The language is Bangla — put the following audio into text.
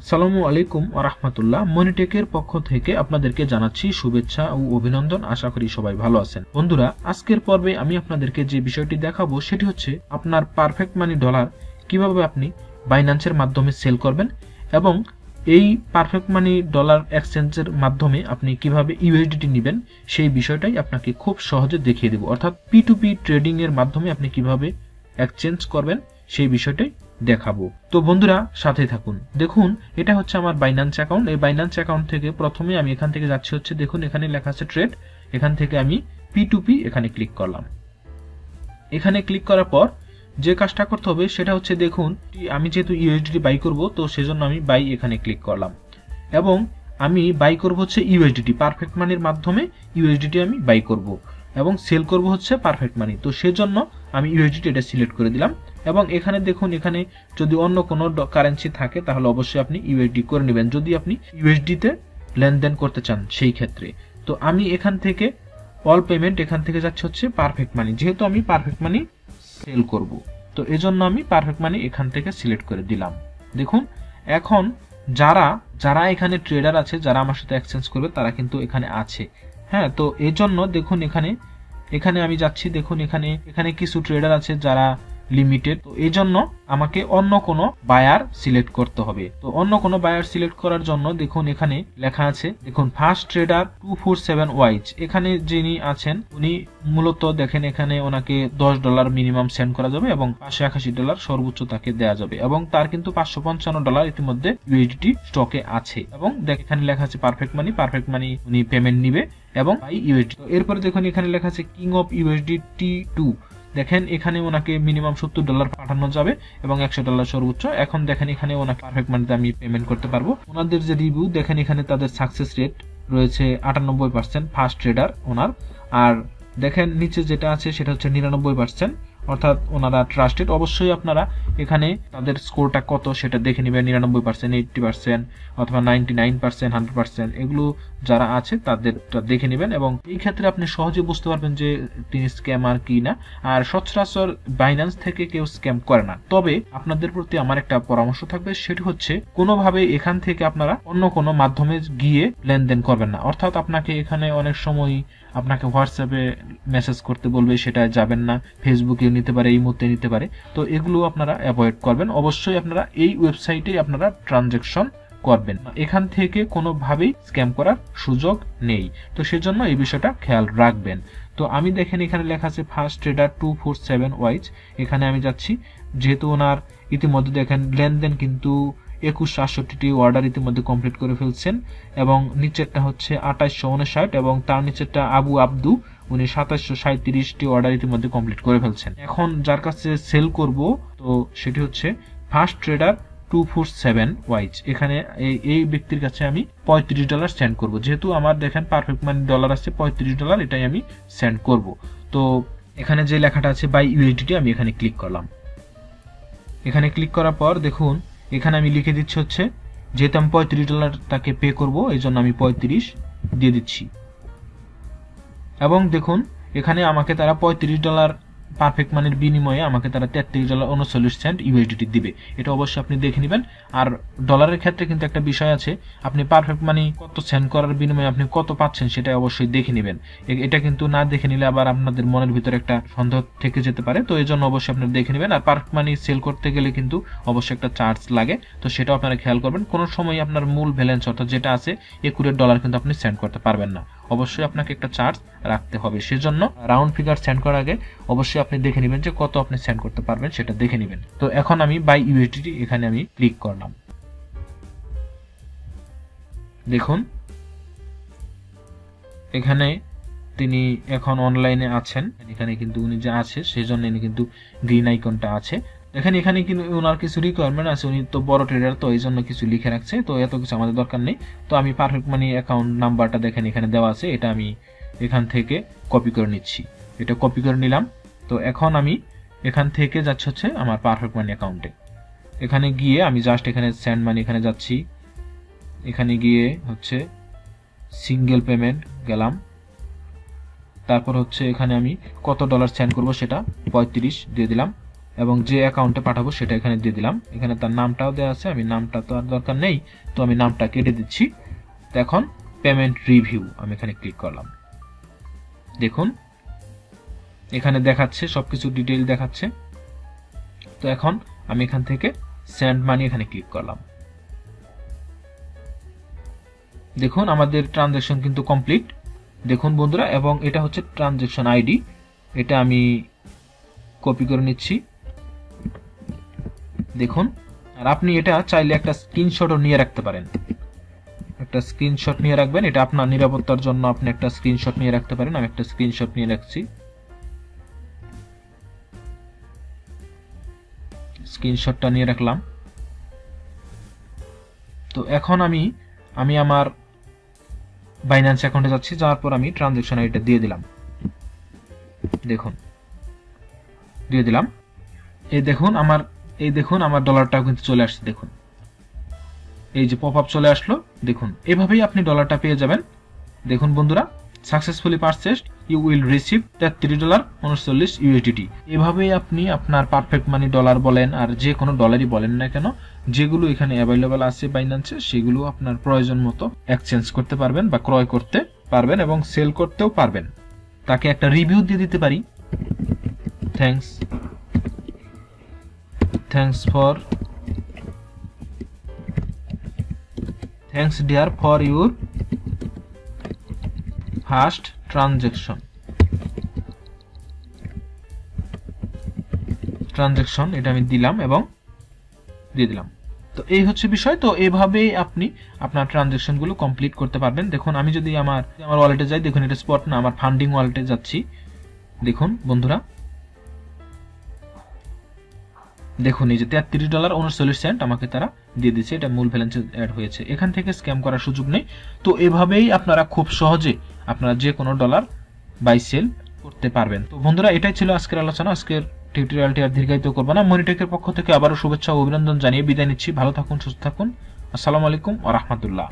আসসালামু আলাইকুম ওয়া রাহমাতুল্লাহ। মনিটেকের পক্ষ থেকে আপনাদেরকে জানাচ্ছি শুভেচ্ছা ও অভিনন্দন। আশা করি সবাই ভালো আছেন। বন্ধুরা, আজকের পর্বে আমি আপনাদেরকে যে বিষয়টি দেখাবো সেটি হচ্ছে আপনার পারফেক্ট মানি ডলার কিভাবে আপনি বাইন্যান্সের মাধ্যমে সেল করবেন এবং এই পারফেক্ট মানি ডলার এক্সচেঞ্জের মাধ্যমে আপনি কিভাবে ইউএসডিটি নেবেন সেই বিষয়টাই আপনাকে খুব সহজে দেখিয়ে দেব। অর্থাৎ P2P ট্রেডিং এর মাধ্যমে আপনি কিভাবে এক্সচেঞ্জ করবেন সেই বিষয়টাই দেখাবো। তো বন্ধুরা সাথে থাকুন। দেখুন, এটা হচ্ছে আমার বাইন্যান্স অ্যাকাউন্ট। এই বাইন্যান্স অ্যাকাউন্ট থেকে প্রথমে আমি এখান থেকে যাচ্ছি হচ্ছে, দেখুন এখানে লেখা আছে ট্রেড। এখান থেকে আমি P2P এখানে ক্লিক করলাম। এখানে ক্লিক করার পর যে কাজটা করতে হবে সেটা হচ্ছে, দেখুন আমি যেহেতু ইউএসডিটি বাই করব তো সেজন্য আমি বাই এখানে ক্লিক করলাম এবং আমি বাই করব হচ্ছে ইউএসডিটি পারফেক্ট মানির মাধ্যমে। ইউএসডিটি আমি বাই করব এবং সেল করব হচ্ছে পারফেক্ট মানি। তো সেজন্য আমি ইউএসডিটি এটা সিলেক্ট করে দিলাম এবং এখানে দেখুন, এখানে যদি অন্য কোনো কারেন্সি থাকে তাহলে অবশ্যই আপনি ইউএসডি করে নেবেন যদি আপনি ইউএসডিতে লেনদেন করতে চান সেই ক্ষেত্রে। তো আমি এখান থেকে অল পেমেন্ট এখান থেকে যাচ্ছে হচ্ছে পারফেক্ট মানি, যেহেতু আমি পারফেক্ট মানি সেল করব তো এজন্য আমি পারফেক্ট মানি এখান থেকে সিলেক্ট করে দিলাম। দেখুন, এখন যারা এখানে ট্রেডার আছে, যারা আমার সাথে এক্সচেঞ্জ করবে তারা কিন্তু এখানে আছে। হ্যাঁ, তো এজন্য দেখুন এখানে আমি যাচ্ছি। দেখুন এখানে কিছু ট্রেডার আছে যারা লিমিটেড। তো এই জন্য আমাকে অন্য কোনো বায়ার সিলেক্ট করতে হবে। তো অন্য কোনো বায়ার সিলেক্ট করার জন্য দেখুন এখানে লেখা আছে, দেখুন ফার্স্ট ট্রেডার 247 এখানে যিনি আছেন উনি মূলত দেখেন এখানে ওনাকে $10 মিনিমাম সেন্ড করা যাবে এবং $581 সর্বোচ্চ তাকে দেওয়া যাবে এবং তার কিন্তু $555 ইতিমধ্যে ইউএসডিটি স্টকে আছে এবং এখানে লেখা আছে পারফেক্ট মানি উনি পেমেন্ট নিবে এবং বাই ইউএসডি। তো এরপরে দেখুন এখানে লেখা আছে কিং অফ ইউএসডি T2। দেখেন এখানে ওনাকে মিনিমাম $70 পাঠানো যাবে এবং $100 সর্বোচ্চ। এখন দেখেন এখানে ওনাকে পারফেক্ট মানিতে আমি পেমেন্ট করতে পারবো। ওনাদের যে রিভিউ দেখেন এখানে তাদের সাকসেস রেট রয়েছে 98%, ফার্স্ট ট্রেডার ওনার। আর দেখেন নিচে যেটা আছে সেটা হচ্ছে 99%, অর্থাৎ ওনারা ট্রাস্টেড। অবশ্যই আপনারা এখানে তাদের স্কোরটা কত সেটা দেখে নেবেন, 99%, 80% অথবা 99%, 100% এগুলো যারা আছে তাদেরটা দেখে নেবেন এবং এই ক্ষেত্রে আপনি সহজে বুঝতে পারবেন যে তিনি স্ক্যামার কি না। আর সচরাচর বাইন্যান্স থেকে কেউ স্ক্যাম করে না। তবে আপনাদের প্রতি আমার একটা পরামর্শ থাকবে, সেটি হচ্ছে কোনোভাবে এখান থেকে আপনারা অন্য কোনো মাধ্যমে গিয়ে লেনদেন করবেন না। অর্থাৎ আপনাকে এখানে অনেক সময় আপনাকে হোয়াটসঅ্যাপে মেসেজ করতে বলবে, সেটা যাবেন না। ফেসবুকে নিতে পারে, এই মুহূর্তে নিতে পারে। তো এগুলো আপনারা অ্যাভয়েড করবেন। অবশ্যই আপনারা এই ওয়েবসাইটে আপনারা ট্রানজাকশন করবেন। এখান থেকে কোনোভাবেই স্ক্যাম করার সুযোগ নেই। তো সেজন্য এই বিষয়টা খেয়াল রাখবেন। তো আমি দেখেন এখানে লেখা আছে ফার্স্ট ট্রেডার 247 এখানে আমি যাচ্ছি। যেহেতু ওনার ইতিমধ্যে দেখেন লেনদেন কিন্তু 2168টি অর্ডার ইতিমধ্যে কমপ্লিট করে ফেলছেন এবং নিচেরটা হচ্ছে 2859 এবং তার নিচেরটা আবদু উনি 2737টি অর্ডার ইতিমধ্যে কমপ্লিট করে ফেলছেন। এখন যার কাছে সেল করব তো সেটি হচ্ছে ফার্স্ট ট্রেডার 247 এখানে এই ব্যক্তির কাছে আমি $35 সেন্ড করব। যেহেতু আমার দেখেন পারফেক্ট মানি ডলার আছে $35, এটাই আমি সেন্ড করব। তো এখানে যে লেখাটা আছে বাই ইউএসডিটি আমি এখানে ক্লিক করলাম। এখানে ক্লিক করার পর দেখুন এখানে আমি লিখে দিচ্ছি হচ্ছে, যেহেতু আমি $35 তাকে পে করব এই জন্য আমি 35 দিয়ে দিচ্ছি এবং দেখুন এখানে আমাকে তারা $35 পারফেক্ট মানির বিনিময়ে আমাকে তারা $33.39 ইউএসডিটি দিবে। এটা অবশ্যই আপনি দেখে নেবেন। আর ডলারের ক্ষেত্রে কিন্তু একটা বিষয় আছে, আপনি পারফেক্ট মানি কত সেন্ড করার বিনিময়ে আপনি কত পাচ্ছেন সেটা অবশ্যই দেখে নেবেন। এটা কিন্তু না দেখে নিলে আবার আপনাদের মনের ভিতরে একটা সন্দেহ থেকে যেতে পারে। তো এই জন্য অবশ্যই আপনারা দেখে নেবেন। আর পারফেক্ট মানি সেল করতে গেলে কিন্তু অবশ্যই একটা চার্জ লাগে, তো সেটাও আপনারা খেয়াল করবেন। কোনো সময় আপনার মূল ব্যালেন্স অর্থাৎ যেটা আছে $1 কিন্তু আপনি সেন্ড করতে পারবেন না, অবশ্যই আপনাকে একটা চার্জ রাখতে হবে। সেজন্য রাউন্ড ফিগার সেন্ড করার আগে অবশ্যই আপনি দেখে নেবেন যে কত আপনি সেন্ড করতে পারবেন, সেটা দেখে নেবেন। তো এখন আমি বাই ইউএসডিটি এখানে আমি ক্লিক করলাম। দেখুন এখানে তিনি এখন অনলাইনে আছেন। এখানে কিন্তু উনি যে আছে সেই জন্য কিন্তু গ্রিন আইকনটা আছে। দেখেন এখানে কিন্তু ওনার কিছু রিকোয়ারমেন্ট আছে, উনি তো বড় ট্রেডার তো এই জন্য কিছু লিখে রাখছে। তো এত কিছু আমাদের দরকার নেই। তো আমি পারফেক্ট মানি অ্যাকাউন্ট নাম্বারটা দেখেন এখানে দেওয়া আছে, এটা আমি এখান থেকে কপি করে নিচ্ছি। এটা কপি করে নিলাম। তো এখন আমি এখান থেকে যাচ্ছি হচ্ছে আমার পারফেক্ট মানি অ্যাকাউন্টে। এখানে গিয়ে আমি জাস্ট এখানে সেন্ড মানি এখানে যাচ্ছি। এখানে গিয়ে হচ্ছে সিঙ্গেল পেমেন্ট গেলাম। তারপর হচ্ছে এখানে আমি কত ডলার সেন্ড করব সেটা 35 দিয়ে দিলাম এবং যে অ্যাকাউন্টে পাঠাবো সেটা এখানে দিয়ে দিলাম। এখানে তার নামটাও দেওয়া আছে, আমি নামটা তো আর দরকার নেই, তো আমি নামটা কেটে দিচ্ছি। তো এখন পেমেন্ট রিভিউ আমি এখানে ক্লিক করলাম। দেখুন এখানে দেখাচ্ছে সবকিছু ডিটেইল দেখাচ্ছে। তো এখন আমি এখান থেকে সেন্ড মানি এখানে ক্লিক করলাম। দেখুন আমাদের ট্রানজাকশন কিন্তু কমপ্লিট। দেখুন বন্ধুরা, এবং এটা হচ্ছে ট্রানজাকশন আইডি, এটা আমি কপি করে নিচ্ছি। দেখুন, আর আপনি এটা চাইলে একটা স্ক্রিনশটও নিয়ে রাখতে পারেন, একটা স্ক্রিনশট নিয়ে রাখবেন, এটা আপনার নিরাপত্তার জন্য আপনি একটা স্ক্রিনশট নিয়ে রাখতে পারেন। আমি একটা স্ক্রিনশট নিয়ে রাখছি, স্ক্রিনশটটা নিয়ে রাখলাম। তো এখন আমি আমার বাইন্যান্স অ্যাকাউন্টে যাচ্ছি, যাওয়ার পর আমি ট্রানজাকশন আইডিটা দিয়ে দিলাম। দেখুন দিয়ে দিলাম। এই দেখুন আমার ডলারটা কিন্তু চলে আসছে। দেখুন এই যে পপ আপ চলে আসলো। দেখুন এভাবেই আপনি ডলারটা পেয়ে যাবেন। দেখুন বন্ধুরা, successfully purchased, you will receive $33.39 USDT। এভাবেই আপনি আপনার পারফেক্ট মানি ডলার বলেন আর যে কোনো ডলারই বলেন না কেন, যেগুলো এখানে অ্যাভেলেবল আছে বাইন্যান্সে, সেগুলো আপনার প্রয়োজন মতো এক্সচেঞ্জ করতে পারবেন বা ক্রয় করতে পারবেন এবং সেল করতেও পারবেন। তাকে একটা রিভিউ দিয়ে দিতে পারি, thanks dear for your first transaction, এটা আমি দিলাম এবং দিয়ে দিলাম। তো এই হচ্ছে বিষয়। তো এইভাবেই আপনি আপনার ট্রানজাকশন গুলো কমপ্লিট করতে পারবেন। দেখুন আমি যদি আমার ওয়ালেটে যাই, দেখুন এটা স্পট না, আমার ফান্ডিং ওয়ালেটে যাচ্ছি। দেখুন বন্ধুরা, দেখুন এই যে $33.39 আমাকে তারা দিয়ে দিয়েছে, এটা মূল ব্যালেন্সে অ্যাড হয়েছে। এখান থেকে স্ক্যাম করার সুযোগ নেই। তো এভাবেই আপনারা খুব সহজে আপনারা যে কোনো ডলার বাই সেল করতে পারবেন। তো বন্ধুরা, এটাই ছিল আজকের আলোচনা। আজকের টিউটোরিয়ালটি আর দীর্ঘায়িত করবো না। মনিটেকের পক্ষ থেকে আবারও শুভেচ্ছা ও অভিনন্দন জানিয়ে বিদায় নিচ্ছি। ভালো থাকুন, সুস্থ থাকুন। আসসালামু আলাইকুম ওয়া রাহমাতুল্লাহ।